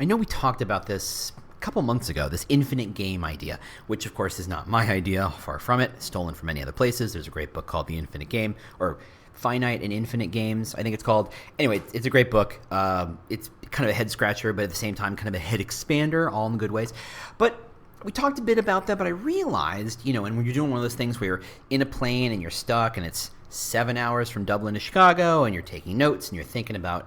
I know we talked about this a couple months ago, this infinite game idea, which of course is not my idea, far from it, stolen from many other places. There's a great book called The Infinite Game, or Finite and Infinite Games, I think it's called. Anyway, it's a great book. It's kind of a head scratcher, but at the same time, kind of a head expander, all in the good ways. But we talked a bit about that, but I realized, and when you're doing one of those things where you're in a plane and you're stuck and it's 7 hours from Dublin to Chicago and you're taking notes and you're thinking about,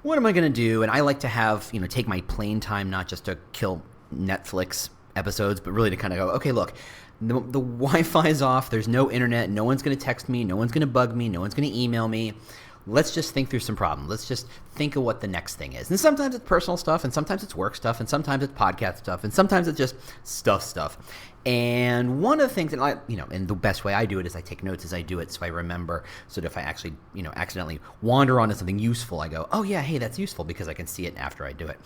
what am I going to do? And I like to have, take my plane time, not just to kill Netflix episodes, but really to kind of go, okay, look, the Wi-Fi is off. There's no internet. No one's going to text me. No one's going to bug me. No one's going to email me. Let's just think through some problems. Let's just think of what the next thing is. And sometimes it's personal stuff, and sometimes it's work stuff, and sometimes it's podcast stuff, and sometimes it's just stuff. And one of the things that and the best way I do it is I take notes as I do it, so I remember. So that if I actually, accidentally wander onto something useful, I go, oh yeah, hey, that's useful because I can see it after I do it.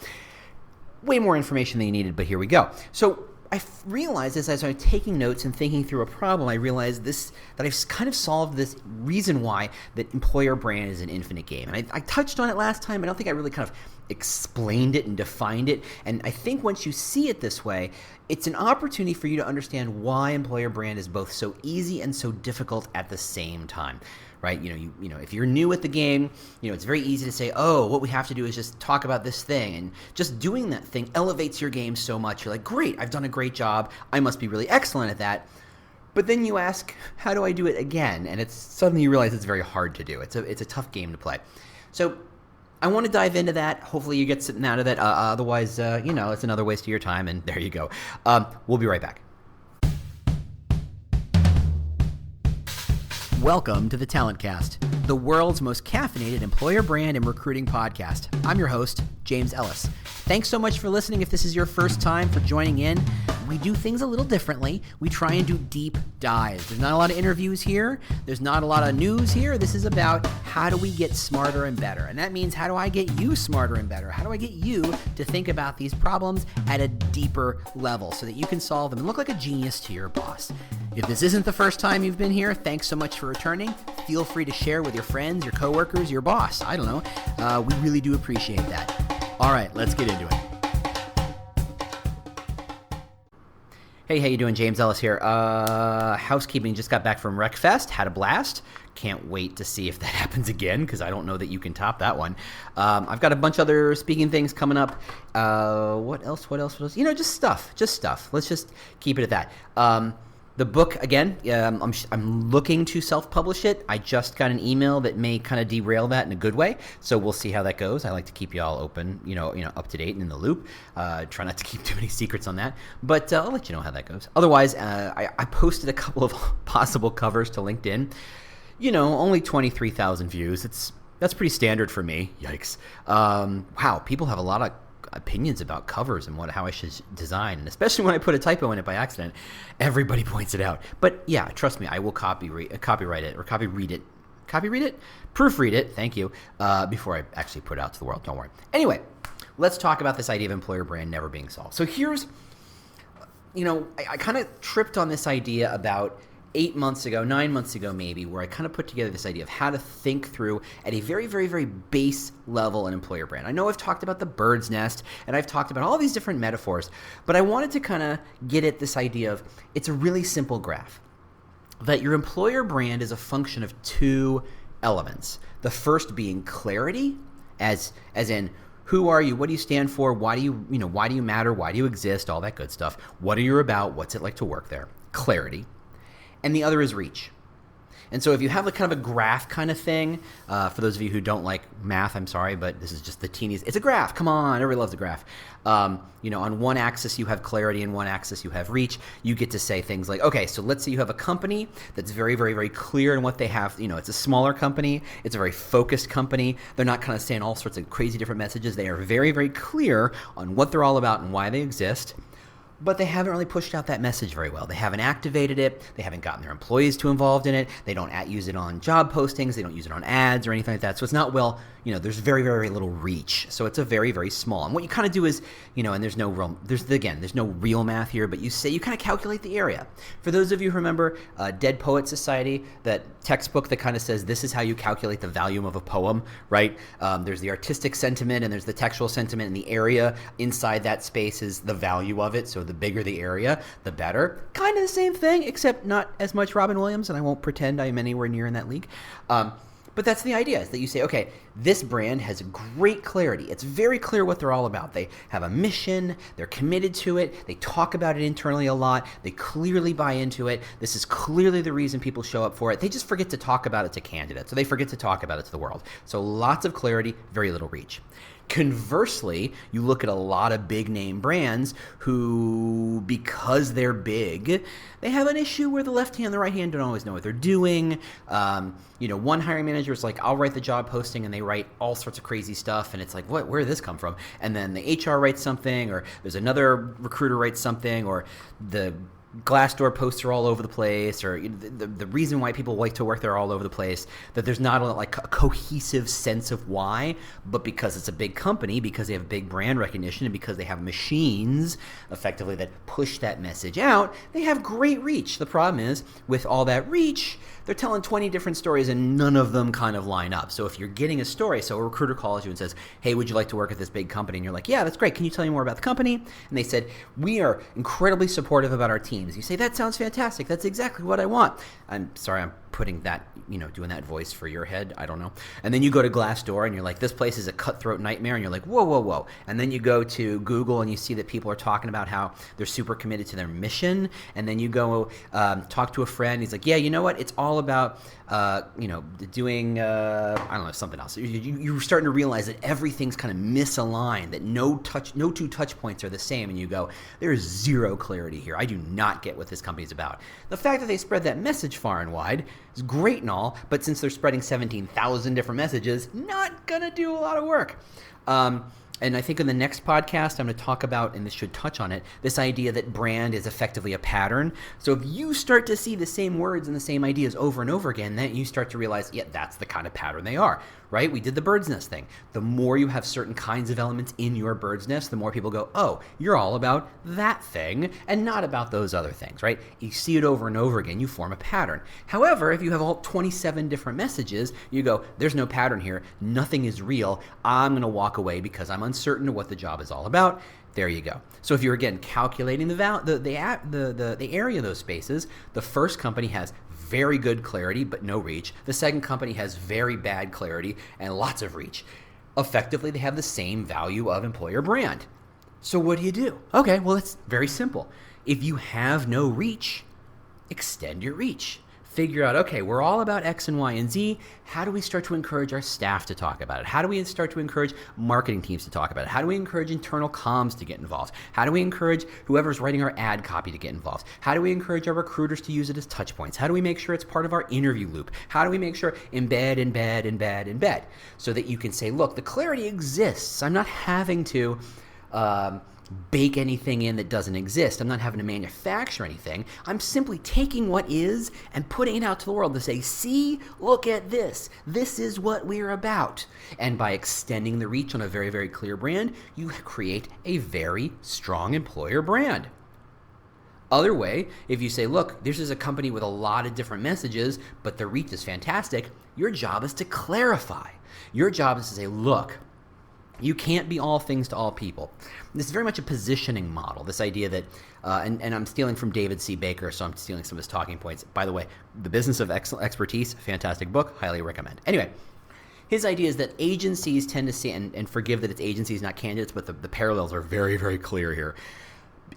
Way more information than you needed, but here we go. So I realized as I was taking notes and thinking through a problem, I realized that I've kind of solved this reason why that employer brand is an infinite game. And I touched on it last time. I don't think I really kind of explained it and defined it. And I think once you see it this way, it's an opportunity for you to understand why employer brand is both so easy and so difficult at the same time. Right? If you're new at the game, it's very easy to say, oh, what we have to do is just talk about this thing. And just doing that thing elevates your game so much. You're like, great, I've done a great job. I must be really excellent at that. But then you ask, how do I do it again? And it's suddenly you realize it's very hard to do. It's a tough game to play. So I want to dive into that. Hopefully you get something out of that. Otherwise, it's another waste of your time. And there you go. We'll be right back. Welcome to the Talent Cast, the world's most caffeinated employer brand and recruiting podcast. I'm your host, James Ellis. Thanks so much for listening. If this is your first time for joining in, we do things a little differently. We try and do deep dives. There's not a lot of interviews here. There's not a lot of news here. This is about how do we get smarter and better. And that means how do I get you smarter and better? How do I get you to think about these problems at a deeper level so that you can solve them and look like a genius to your boss? If this isn't the first time you've been here, thanks so much for returning. Feel free to share with your friends, your coworkers, your boss. I don't know. We really do appreciate that. All right, let's get into it. Hey, how you doing? James Ellis here. Housekeeping, just got back from RecFest, had a blast. Can't wait to see if that happens again because I don't know that you can top that one. I've got a bunch of other speaking things coming up. What else? Just stuff. Let's just keep it at that. The book, again, I'm looking to self-publish it. I just got an email that may kind of derail that in a good way, so we'll see how that goes. I like to keep you all open, up to date and in the loop. Try not to keep too many secrets on that, but I'll let you know how that goes. Otherwise, I posted a couple of possible covers to LinkedIn. Only 23,000 views. That's pretty standard for me. Yikes. Wow, people have a lot of opinions about covers and how I should design, and especially when I put a typo in it by accident, everybody points it out. But yeah, trust me, I will proofread it, thank you, before I actually put it out to the world. Don't worry. Anyway, let's talk about this idea of employer brand never being solved. So here's, I kind of tripped on this idea about 9 months ago maybe, where I kind of put together this idea of how to think through at a very, very, very base level an employer brand. I know I've talked about the bird's nest, and I've talked about all these different metaphors, but I wanted to kind of get at this idea of it's a really simple graph. That your employer brand is a function of two elements. The first being clarity, as in who are you, what do you stand for, why do you matter, why do you exist, all that good stuff. What are you about, what's it like to work there? Clarity. And the other is reach. And so if you have kind of a graph kind of thing, for those of you who don't like math, I'm sorry, but this is just the teeniest. It's a graph. Come on, everybody loves a graph. On one axis you have clarity, and one axis you have reach. You get to say things like, okay, so let's say you have a company that's very, very, very clear in what they have. It's a smaller company. It's a very focused company. They're not kind of saying all sorts of crazy different messages. They are very, very clear on what they're all about and why they exist. but they haven't really pushed out that message very well. They haven't activated it. They haven't gotten their employees too involved in it. They don't use it on job postings. They don't use it on ads or anything like that. So it's not there's very, very little reach. So it's a very, very small. And what you kind of do is, and there's no real math here, but you kind of calculate the area. For those of you who remember Dead Poet Society, that textbook that kind of says this is how you calculate the volume of a poem, right? There's the artistic sentiment and there's the textual sentiment, and the area inside that space is the value of it. So the bigger the area, the better. Kind of the same thing, except not as much Robin Williams, and I won't pretend I am anywhere near in that league. But that's the idea, is that you say, okay, this brand has great clarity. It's very clear what they're all about. They have a mission. They're committed to it. They talk about it internally a lot. They clearly buy into it. This is clearly the reason people show up for it. They just forget to talk about it to candidates. So they forget to talk about it to the world. So lots of clarity, very little reach. Conversely, you look at a lot of big name brands who, because they're big, they have an issue where the left hand and the right hand don't always know what they're doing. One hiring manager is like, I'll write the job posting, and they write all sorts of crazy stuff, and it's like, where did this come from? And then the HR writes something, or there's another recruiter writes something, or the Glassdoor posts are all over the place, or the reason why people like to work there are all over the place, that there's not a cohesive sense of why, but because it's a big company, because they have big brand recognition, and because they have machines effectively that push that message out, they have great reach. The problem is, with all that reach, they're telling 20 different stories and none of them kind of line up. So if you're getting a story, so a recruiter calls you and says, hey, would you like to work at this big company? And you're like, yeah, that's great. Can you tell me more about the company? And they said, we are incredibly supportive about our teams. You say, that sounds fantastic. That's exactly what I want. I'm sorry, I'm putting that, doing that voice for your head. I don't know. And then you go to Glassdoor and you're like, this place is a cutthroat nightmare. And you're like, whoa, whoa, whoa. And then you go to Google and you see that people are talking about how they're super committed to their mission. And then you go talk to a friend. He's like, yeah, you know what? It's all about, doing, I don't know, something else. You're starting to realize that everything's kind of misaligned, that no two touch points are the same. And you go, there is zero clarity here. I do not get what this company's about. The fact that they spread that message far and wide is great and all, but since they're spreading 17,000 different messages, not going to do a lot of work. And I think in the next podcast, I'm going to talk about, and this should touch on it, this idea that brand is effectively a pattern. So if you start to see the same words and the same ideas over and over again, then you start to realize, yeah, that's the kind of pattern they are, right? We did the bird's nest thing. The more you have certain kinds of elements in your bird's nest, the more people go, oh, you're all about that thing and not about those other things, right? You see it over and over again, you form a pattern. However, if you have all 27 different messages, you go, there's no pattern here, nothing is real, I'm going to walk away because I'm uncertain of what the job is all about. There you go. So if you're, again, calculating the area of those spaces, the first company has very good clarity but no reach. The second company has very bad clarity and lots of reach. Effectively, they have the same value of employer brand. So what do? Okay, well, it's very simple. If you have no reach, extend your reach. Figure out, okay, we're all about X and Y and Z. How do we start to encourage our staff to talk about it? How do we start to encourage marketing teams to talk about it? How do we encourage internal comms to get involved? How do we encourage whoever's writing our ad copy to get involved? How do we encourage our recruiters to use it as touch points? How do we make sure it's part of our interview loop? How do we make sure embed, so that you can say, look, the clarity exists. I'm not having to bake anything in that doesn't exist. I'm not having to manufacture anything. I'm simply taking what is and putting it out to the world to say, see, look at this. This is what we're about. And by extending the reach on a very, very clear brand, you create a very strong employer brand. Other way, if you say, look, this is a company with a lot of different messages, but the reach is fantastic, your job is to clarify. Your job is to say, look, you can't be all things to all people. This is very much a positioning model, this idea that, and I'm stealing from David C. Baker, so I'm stealing some of his talking points. By the way, The Business of Expertise, fantastic book, highly recommend. Anyway, his idea is that agencies tend to see, and forgive that it's agencies, not candidates, but the parallels are very, very clear here.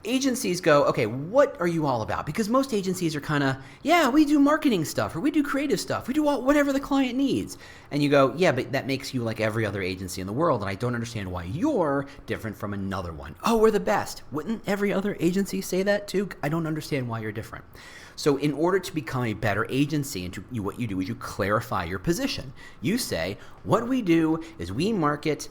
Agencies go, okay, what are you all about? Because most agencies are kind of, yeah, we do marketing stuff, or we do creative stuff. We do whatever the client needs. And you go, yeah, but that makes you like every other agency in the world, and I don't understand why you're different from another one. Oh, we're the best. Wouldn't every other agency say that too? I don't understand why you're different. So in order to become a better agency, what you do is you clarify your position. You say, what we do is we market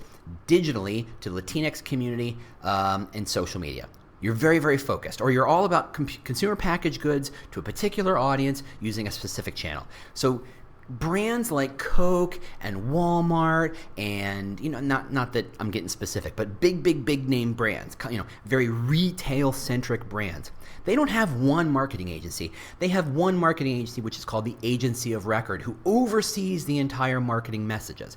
digitally to the Latinx community and social media. You're very, very focused, or you're all about consumer packaged goods to a particular audience using a specific channel. So brands like Coke and Walmart and, not that I'm getting specific, but big name brands, very retail centric brands. They don't have one marketing agency. They have one marketing agency, which is called the agency of record, who oversees the entire marketing messages.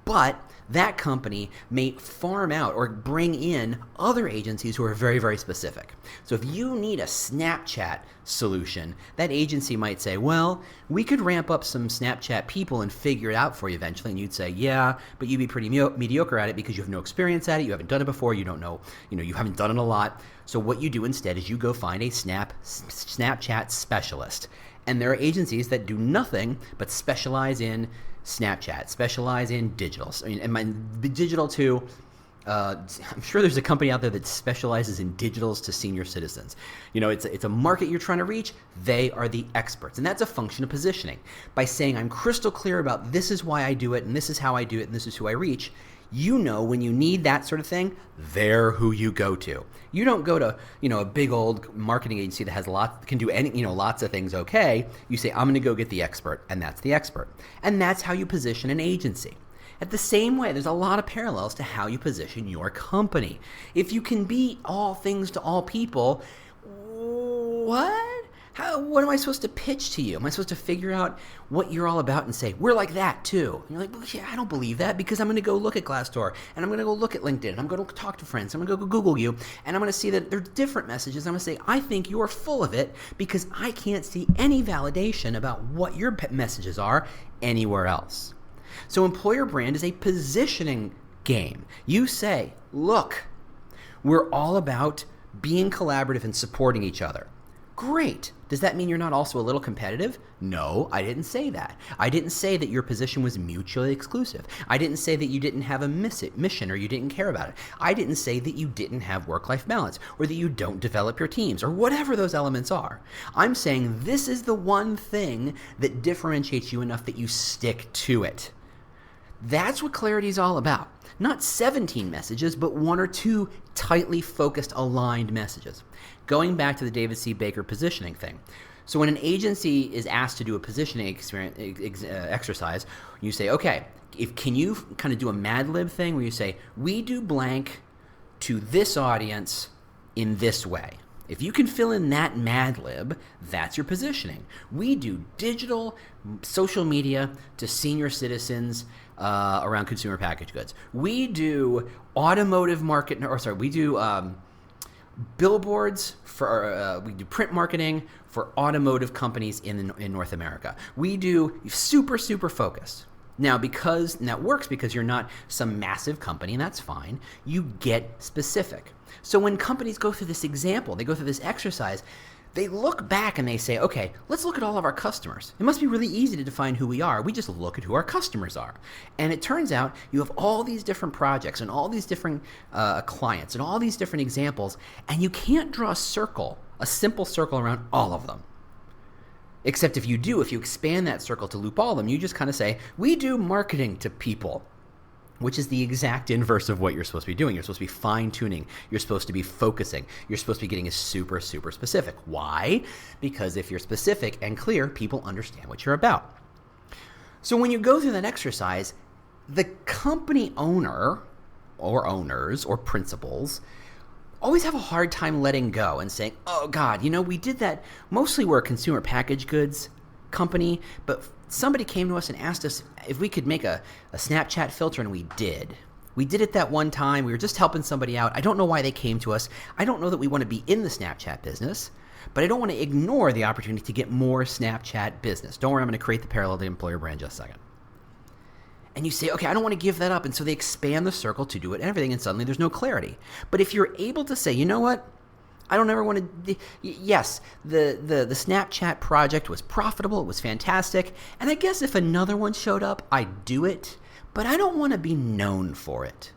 But that company may farm out or bring in other agencies who are very, very specific. So if you need a Snapchat solution, that agency might say, well, we could ramp up some Snapchat people and figure it out for you eventually. And you'd say, yeah, but you'd be pretty mediocre at it because you have no experience at it. You haven't done it before. You don't know, you haven't done it a lot. So what you do instead is you go find a Snapchat specialist. And there are agencies that do nothing but specialize in Snapchat, specialize in digital. Digital too. I'm sure there's a company out there that specializes in digitals to senior citizens. It's a market you're trying to reach. They are the experts. And that's a function of positioning. By saying I'm crystal clear about this is why I do it, and this is how I do it, and this is who I reach, when you need that sort of thing, they're who you go to. You don't go to, a big old marketing agency that has can do lots of things okay. You say, I'm going to go get the expert, and that's the expert. And that's how you position an agency. At the same way, there's a lot of parallels to how you position your company. If you can be all things to all people, what am I supposed to pitch to you? Am I supposed to figure out what you're all about and say, we're like that too? And you're like, well, yeah, I don't believe that, because I'm going to go look at Glassdoor, and I'm going to go look at LinkedIn, and I'm going to talk to friends, I'm going to go Google you, and I'm going to see that there's different messages. I'm going to say, I think you're full of it because I can't see any validation about what your messages are anywhere else. So employer brand is a positioning game. You say, look, we're all about being collaborative and supporting each other. Great. Does that mean you're not also a little competitive? No, I didn't say that. I didn't say that your position was mutually exclusive. I didn't say that you didn't have a mission or you didn't care about it. I didn't say that you didn't have work-life balance or that you don't develop your teams or whatever those elements are. I'm saying this is the one thing that differentiates you enough that you stick to it. That's what clarity is all about. Not 17 messages, but one or two tightly focused, aligned messages. Going back to the David C. Baker positioning thing. So when an agency is asked to do a positioning exercise, you say, okay, can you kind of do a Mad Lib thing where you say, we do blank to this audience in this way. If you can fill in that Mad Lib, that's your positioning. We do digital social media to senior citizens around consumer packaged goods. We do automotive we do billboards we do print marketing for automotive companies in North America. We do super focus. Now, that works because you're not some massive company, and that's fine. You get specific. So when companies go through this example, they go through this exercise, they look back and they say, okay, let's look at all of our customers. It must be really easy to define who we are. We just look at who our customers are. And it turns out you have all these different projects and all these different clients and all these different examples, and you can't draw a simple circle around all of them. Except if you expand that circle to loop all of them, you just kind of say, we do marketing to people, which is the exact inverse of what you're supposed to be doing. You're supposed to be fine-tuning. You're supposed to be focusing. You're supposed to be getting super specific. Why? Because if you're specific and clear, people understand what you're about. So when you go through that exercise, the company owner or owners or principals always have a hard time letting go and saying, oh God, we did that. Mostly we're a consumer packaged goods company, but somebody came to us and asked us if we could make a Snapchat filter, and we did. We did it that one time. We were just helping somebody out. I don't know why they came to us. I don't know that we want to be in the Snapchat business, but I don't want to ignore the opportunity to get more Snapchat business. Don't worry, I'm going to create the parallel to the employer brand just a second. And you say, okay, I don't want to give that up. And so they expand the circle to do it and everything, and suddenly there's no clarity. But if you're able to say, you know what? I don't ever want to. Yes, the Snapchat project was profitable. It was fantastic. And I guess if another one showed up, I'd do it. But I don't want to be known for it.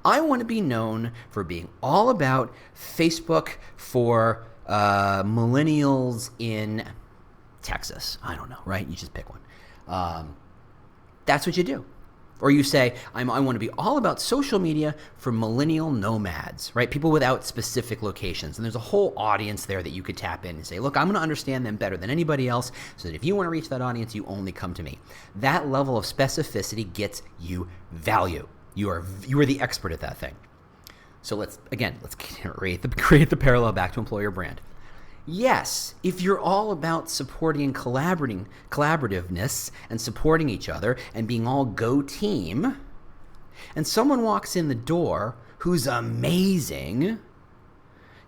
I want to be known for being all about Facebook for millennials in Texas. I don't know, right? You just pick one. That's what you do. Or you say, I want to be all about social media for millennial nomads, right? People without specific locations. And there's a whole audience there that you could tap in and say, look, I'm going to understand them better than anybody else, so that if you want to reach that audience, you only come to me. That level of specificity gets you value. You are the expert at that thing. So let's create the parallel back to employer brand. Yes, if you're all about supporting and collaborativeness and supporting each other and being all go team, and someone walks in the door who's amazing,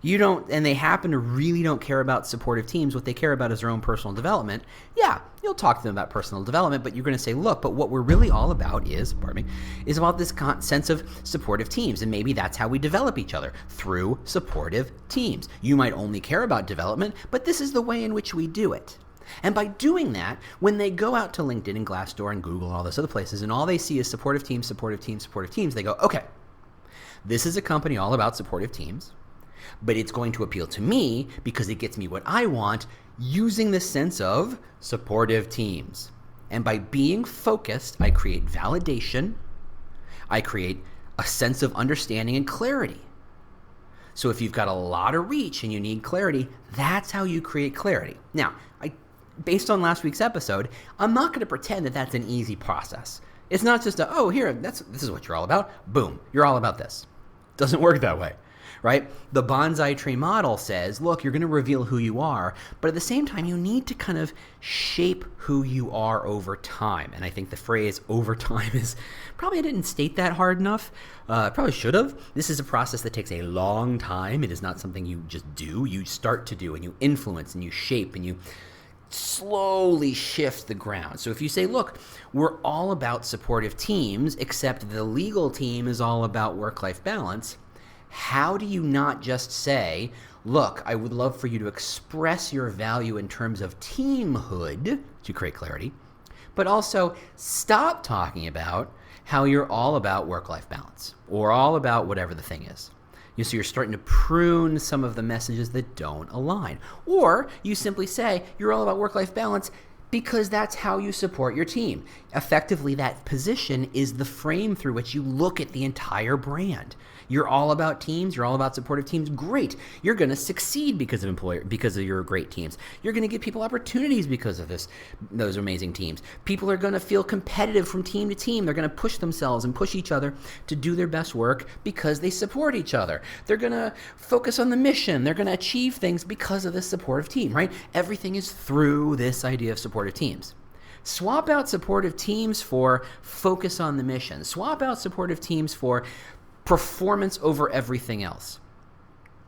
and they happen to really don't care about supportive teams, what they care about is their own personal development, yeah, you'll talk to them about personal development, but you're going to say, look, but what we're really all about is about this sense of supportive teams, and maybe that's how we develop each other, through supportive teams. You might only care about development, but this is the way in which we do it. And by doing that, when they go out to LinkedIn and Glassdoor and Google and all those other places, and all they see is supportive teams, supportive teams, supportive teams, they go, okay, this is a company all about supportive teams, but it's going to appeal to me because it gets me what I want using the sense of supportive teams. And by being focused, I create validation. I create a sense of understanding and clarity. So if you've got a lot of reach and you need clarity, that's how you create clarity. Now, based on last week's episode, I'm not going to pretend that that's an easy process. It's not just this is what you're all about. Boom, you're all about this. Doesn't work that way. Right? The bonsai tree model says, look, you're going to reveal who you are, but at the same time, you need to kind of shape who you are over time. And I think the phrase over time is probably, I didn't state that hard enough. I probably should have. This is a process that takes a long time. It is not something you just do. You start to do, and you influence, and you shape, and you slowly shift the ground. So if you say, look, we're all about supportive teams, except the legal team is all about work-life balance, how do you not just say, look, I would love for you to express your value in terms of teamhood to create clarity, but also stop talking about how you're all about work-life balance or all about whatever the thing is. So you're starting to prune some of the messages that don't align. Or you simply say you're all about work-life balance because that's how you support your team. Effectively, that position is the frame through which you look at the entire brand. You're all about teams. You're all about supportive teams. Great. You're going to succeed because of your great teams. You're going to give people opportunities because of those amazing teams. People are going to feel competitive from team to team. They're going to push themselves and push each other to do their best work because they support each other. They're going to focus on the mission. They're going to achieve things because of this supportive team, right? Everything is through this idea of supportive teams. Swap out supportive teams for focus on the mission. Swap out supportive teams for performance over everything else,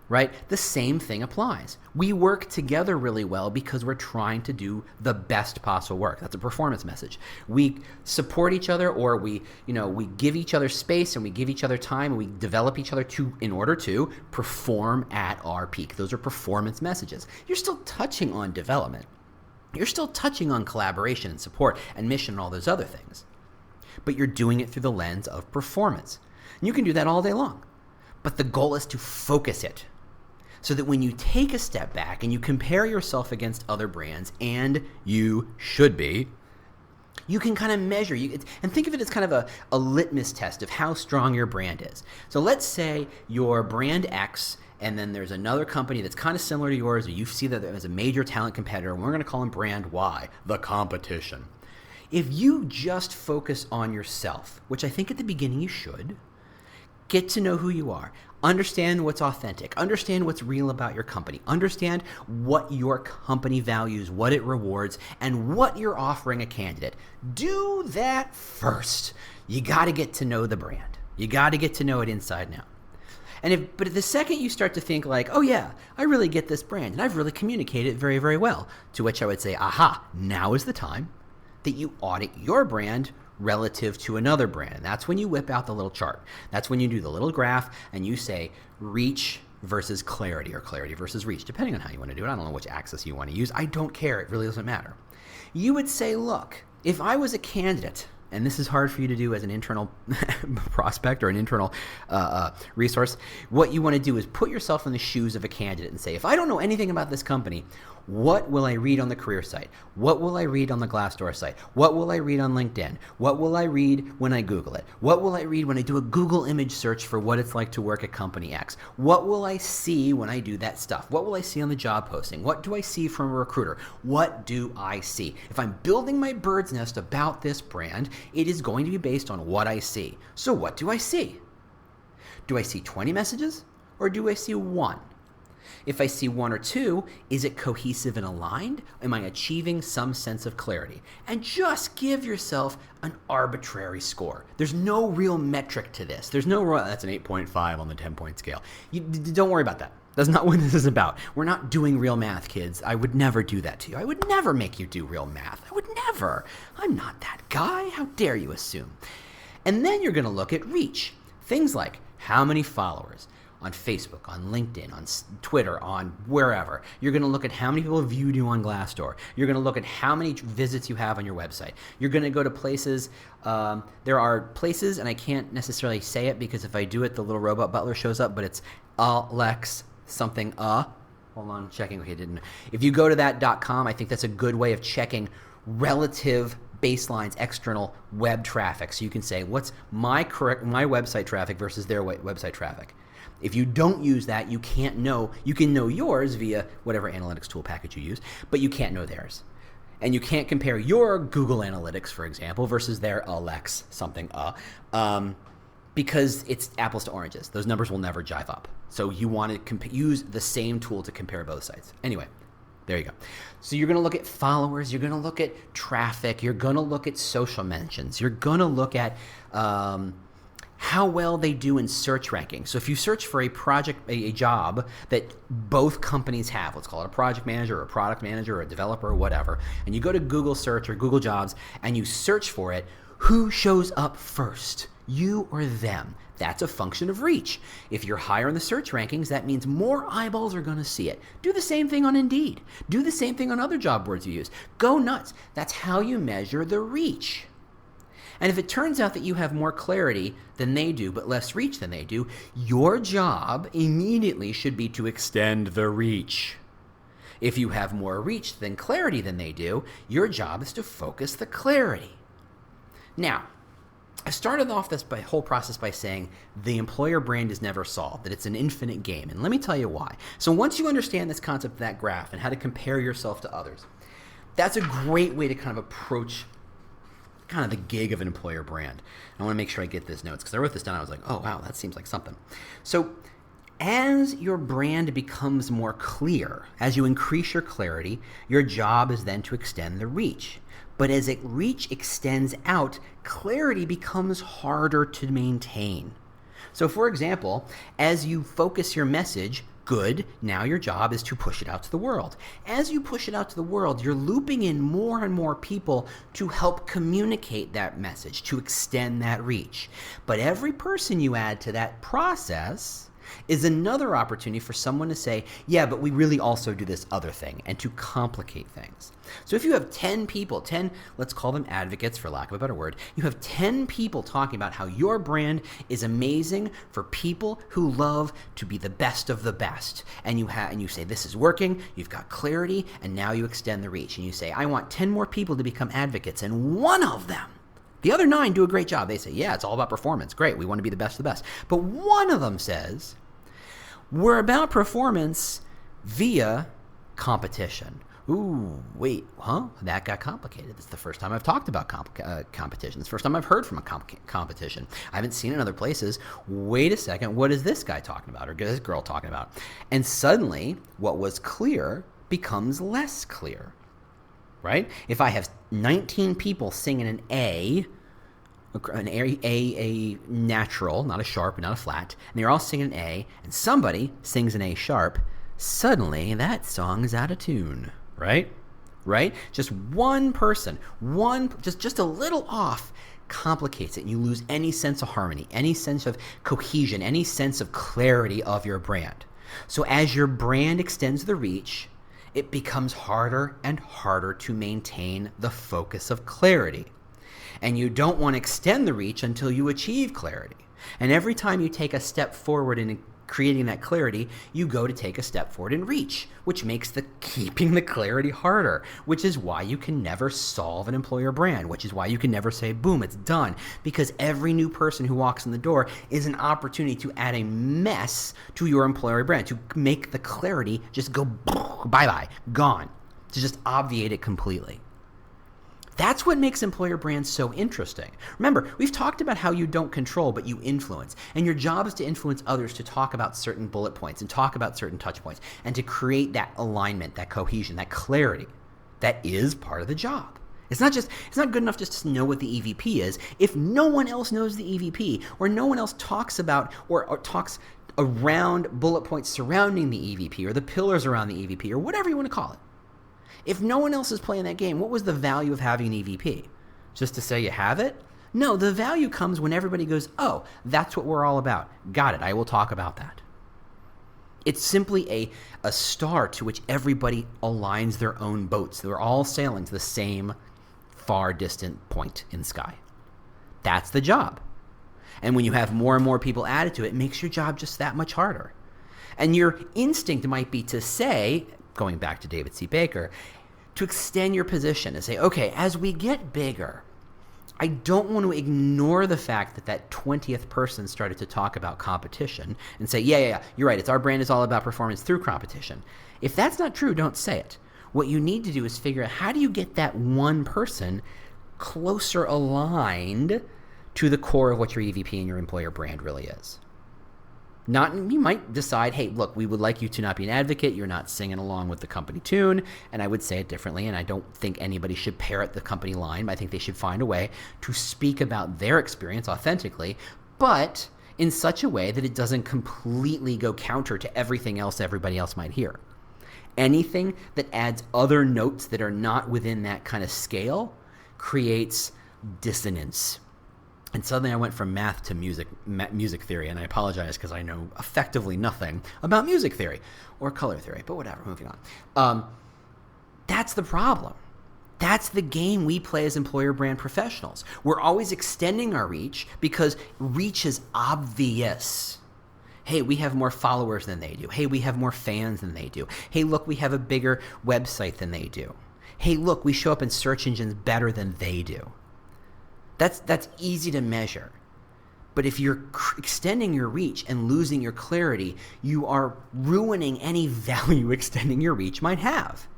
right? The same thing applies. We work together really well because we're trying to do the best possible work. That's a performance message. We support each other, or we give each other space and we give each other time and we develop each other in order to perform at our peak. Those are performance messages. You're still touching on development. You're still touching on collaboration and support and mission and all those other things, but you're doing it through the lens of performance. And you can do that all day long, but the goal is to focus it so that when you take a step back and you compare yourself against other brands, and you should be, you can kind of measure and think of it as kind of a litmus test of how strong your brand is. So let's say your brand X, and then there's another company that's kind of similar to yours, or you see that as a major talent competitor, and we're going to call them brand Y, the competition. If you just focus on yourself, which I think at the beginning you should, get to know who you are, understand what's authentic, understand what's real about your company, understand what your company values, what it rewards, and what you're offering a candidate. Do that first. You got to get to know the brand. You got to get to know it inside and out. But the second you start to think like, oh yeah, I really get this brand and I've really communicated it very, very well, to which I would say, aha, now is the time that you audit your brand relative to another brand. And that's when you whip out the little chart. That's when you do the little graph and you say reach versus clarity, or clarity versus reach, depending on how you want to do it. I don't know which axis you want to use. I don't care. It really doesn't matter. You would say, look, if I was a candidate, and this is hard for you to do as an internal prospect or an internal resource, what you want to do is put yourself in the shoes of a candidate and say, if I don't know anything about this company, What will I read on the career site? What will I read on the Glassdoor site? What will I read on LinkedIn? What will I read when I Google it? What will I read when I do a Google image search for what it's like to work at company X? What will I see when I do that stuff? What will I see on the job posting? What do I see from a recruiter? What do I see? If I'm building my bird's nest about this brand, it is going to be based on what I see. So what do I see? Do I see 20 messages or do I see one? If I see one or two, is it cohesive and aligned? Am I achieving some sense of clarity? And just give yourself an arbitrary score. There's no real metric to this. There's no, that's an 8.5 on the 10-point scale. Don't worry about that. That's not what this is about. We're not doing real math, kids. I would never do that to you. I would never make you do real math. I would never. I'm not that guy. How dare you assume? And then you're going to look at reach. Things like how many followers on Facebook, on LinkedIn, on Twitter, on wherever. You're going to look at how many people viewed you on Glassdoor. You're going to look at how many visits you have on your website. You're going to go to places. There are places, and I can't necessarily say it because if I do it, the little robot butler shows up, but it's Alex something. Hold on, checking. Okay, didn't. If you go to that.com, I think that's a good way of checking relative baselines, external web traffic. So you can say, what's my website traffic versus their website traffic? If you don't use that, you can't know. You can know yours via whatever analytics tool package you use, but you can't know theirs. And you can't compare your Google Analytics, for example, versus their Alex something, because it's apples to oranges. Those numbers will never jive up. So you want to use the same tool to compare both sites. Anyway, there you go. So you're going to look at followers. You're going to look at traffic. You're going to look at social mentions. You're going to look at how well they do in search ranking. So if you search for a job that both companies have, let's call it a project manager or a product manager or a developer or whatever, and you go to Google search or Google Jobs and you search for it, who shows up first? You or them? That's a function of reach. If you're higher in the search rankings, that means more eyeballs are going to see it. Do the same thing on Indeed. Do the same thing on other job boards you use. Go nuts. That's how you measure the reach. And if it turns out that you have more clarity than they do, but less reach than they do, your job immediately should be to extend the reach. If you have more reach than clarity than they do, your job is to focus the clarity. Now, I started off this whole process by saying the employer brand is never solved, that it's an infinite game. And let me tell you why. So once you understand this concept of that graph and how to compare yourself to others, that's a great way to kind of approach kind of the gig of an employer brand. I want to make sure I get this notes because I wrote this down. I was like, oh, wow, that seems like something. So as your brand becomes more clear, as you increase your clarity, your job is then to extend the reach. But as reach extends out, clarity becomes harder to maintain. So for example, as you focus your message, good, now your job is to push it out to the world. As you push it out to the world, you're looping in more and more people to help communicate that message, to extend that reach. But every person you add to that process is another opportunity for someone to say, yeah, but we really also do this other thing, and to complicate things. So if you have 10 people, 10, let's call them advocates for lack of a better word, you have 10 people talking about how your brand is amazing for people who love to be the best of the best. And you say, this is working, you've got clarity, and now you extend the reach. And you say, I want 10 more people to become advocates, and one of them, the other 9 do a great job. They say, yeah, it's all about performance. Great, we want to be the best of the best. But one of them says, we're about performance via competition. Ooh, wait, huh? That got complicated. It's the first time I've talked about competition. It's the first time I've heard from a competition. I haven't seen it in other places. Wait a second, what is this guy talking about or this girl talking about? And suddenly, what was clear becomes less clear, right? If I have 19 people singing an A natural, not a sharp, not a flat, and they're all singing an A, and somebody sings an A sharp, suddenly that song is out of tune, right? Just one person, just a little off complicates it, and you lose any sense of harmony, any sense of cohesion, any sense of clarity of your brand. So as your brand extends the reach, it becomes harder and harder to maintain the focus of clarity. And you don't want to extend the reach until you achieve clarity. And every time you take a step forward in creating that clarity, you go to take a step forward and reach, which makes keeping the clarity harder, which is why you can never solve an employer brand, which is why you can never say, boom, it's done, because every new person who walks in the door is an opportunity to add a mess to your employer brand, to make the clarity just go bye-bye, gone, to just obviate it completely. That's what makes employer brands so interesting. Remember, we've talked about how you don't control, but you influence. And your job is to influence others to talk about certain bullet points and talk about certain touch points and to create that alignment, that cohesion, that clarity. That is part of the job. It's not good enough just to know what the EVP is. If no one else knows the EVP, or no one else talks about or talks around bullet points surrounding the EVP or the pillars around the EVP or whatever you want to call it. If no one else is playing that game, what was the value of having an EVP? Just to say you have it? No, the value comes when everybody goes, oh, that's what we're all about. Got it. I will talk about that. It's simply a star to which everybody aligns their own boats. They're all sailing to the same far distant point in the sky. That's the job. And when you have more and more people added to it, it makes your job just that much harder. And your instinct might be to say, going back to David C. Baker, to extend your position and say, okay, as we get bigger, I don't want to ignore the fact that 20th person started to talk about competition and say, yeah, you're right. It's our brand is all about performance through competition. If that's not true, don't say it. What you need to do is figure out how do you get that one person closer aligned to the core of what your EVP and your employer brand really is. You might decide, hey, look, we would like you to not be an advocate. You're not singing along with the company tune. And I would say it differently. And I don't think anybody should parrot the company line. I think they should find a way to speak about their experience authentically, but in such a way that it doesn't completely go counter to everything else everybody else might hear. Anything that adds other notes that are not within that kind of scale creates dissonance. And suddenly I went from math to music theory, and I apologize because I know effectively nothing about music theory or color theory, but whatever, moving on. That's the problem. That's the game we play as employer brand professionals. We're always extending our reach because reach is obvious. Hey, we have more followers than they do. Hey, we have more fans than they do. Hey, look, we have a bigger website than they do. Hey, look, we show up in search engines better than they do. That's easy to measure. But if you're extending your reach and losing your clarity, you are ruining any value extending your reach might have.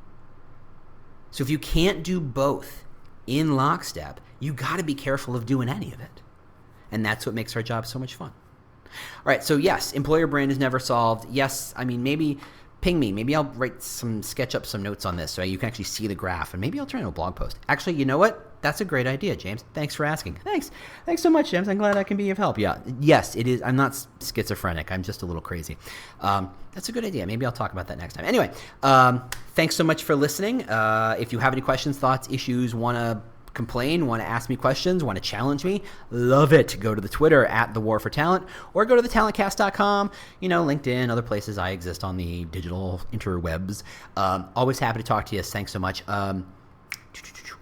So if you can't do both in lockstep, you got to be careful of doing any of it. And that's what makes our job so much fun. All right, so yes, employer brand is never solved. Yes, I mean, maybe ping me. Maybe I'll sketch up some notes on this so you can actually see the graph, and maybe I'll turn into a blog post. Actually, you know what? That's a great idea, James. Thanks for asking. Thanks so much, James. I'm glad I can be of help. Yeah, yes, it is. I'm not schizophrenic. I'm just a little crazy. That's a good idea. Maybe I'll talk about that next time. Anyway, thanks so much for listening. If you have any questions, thoughts, issues, want to complain, want to ask me questions, want to challenge me, love it. Go to the Twitter at The War for Talent, or go to thetalentcast.com, LinkedIn, other places I exist on the digital interwebs. Always happy to talk to you. Thanks so much.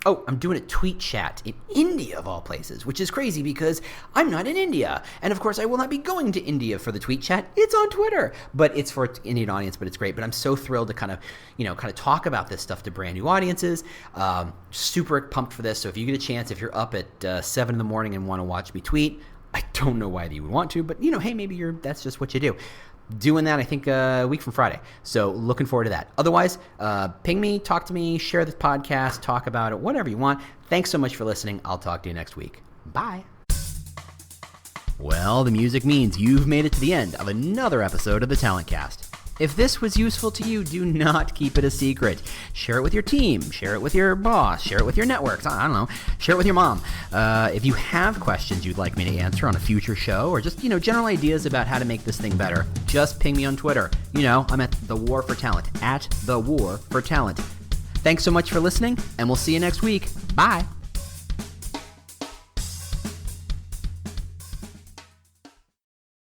I'm doing a tweet chat in India, of all places, which is crazy because I'm not in India. And of course, I will not be going to India for the tweet chat. It's on Twitter, but it's for an Indian audience, but it's great. But I'm so thrilled to kind of talk about this stuff to brand new audiences. Super pumped for this. So if you get a chance, if you're up at 7 in the morning and want to watch me tweet, I don't know why you would want to, but hey, maybe that's just what you do. Doing that, I think, a week from Friday. So looking forward to that. Otherwise, ping me, talk to me, share this podcast, talk about it, whatever you want. Thanks so much for listening. I'll talk to you next week. Bye. Well, the music means you've made it to the end of another episode of the Talent Cast. If this was useful to you, do not keep it a secret. Share it with your team. Share it with your boss. Share it with your networks. I don't know. Share it with your mom. If you have questions you'd like me to answer on a future show, or just, general ideas about how to make this thing better, just ping me on Twitter. I'm at The War for Talent, at The War for Talent. Thanks so much for listening, and we'll see you next week. Bye.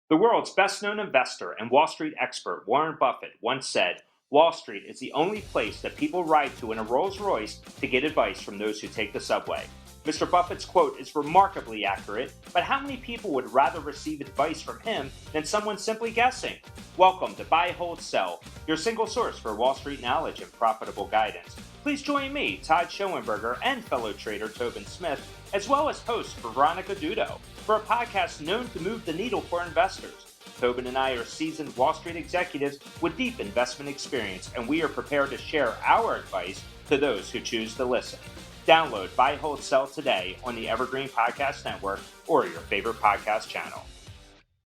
The world's best-known investor and Wall Street expert Warren Buffett once said, "Wall Street is the only place that people ride to in a Rolls-Royce to get advice from those who take the subway." Mr. Buffett's quote is remarkably accurate, but how many people would rather receive advice from him than someone simply guessing? Welcome to Buy, Hold, Sell, your single source for Wall Street knowledge and profitable guidance. Please join me, Todd Schoenberger, and fellow trader Tobin Smith, as well as host Veronica Dudo, for a podcast known to move the needle for investors. Tobin and I are seasoned Wall Street executives with deep investment experience, and we are prepared to share our advice to those who choose to listen. Download Buy, Hold, Sell today on the Evergreen Podcast Network or your favorite podcast channel.